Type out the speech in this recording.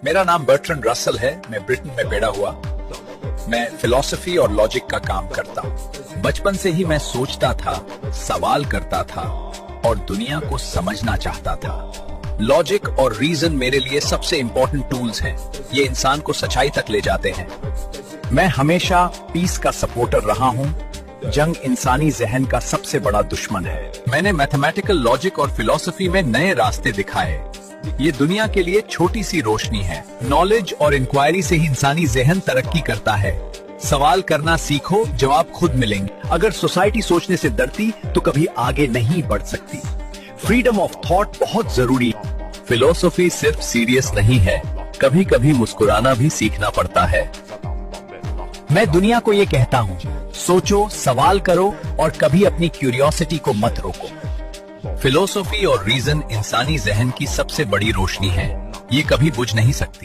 मेरा नाम Bertrand Russell है। मैं ब्रिटेन में पैदा हुआ। मैं फिलॉसफी और लॉजिक का काम करता हूँ। बचपन से ही मैं सोचता था, सवाल करता था और दुनिया को समझना चाहता था। लॉजिक और रीजन मेरे लिए सबसे इंपॉर्टेंट टूल्स हैं। ये इंसान को सच्चाई तक ले जाते हैं। मैं हमेशा पीस का सपोर्टर रहा हूँ। जंग इंसानी जहन का सबसे बड़ा दुश्मन है। मैंने मैथमेटिकल लॉजिक और फिलॉसफी में नए रास्ते दिखाए। ये दुनिया के लिए छोटी सी रोशनी है। नॉलेज और इंक्वायरी से ही इंसानी जहन तरक्की करता है। सवाल करना सीखो, जवाब खुद मिलेंगे। अगर सोसाइटी सोचने से डरती तो कभी आगे नहीं बढ़ सकती। फ्रीडम ऑफ थॉट बहुत जरूरी है। फिलॉसफी सिर्फ सीरियस नहीं है, कभी कभी मुस्कुराना भी सीखना पड़ता है। मैं दुनिया को ये कहता हूँ, सोचो, सवाल करो और कभी अपनी क्यूरियोसिटी को मत रोको। फिलॉसफी और रीजन इंसानी जहन की सबसे बड़ी रोशनी है। ये कभी बुझ नहीं सकती।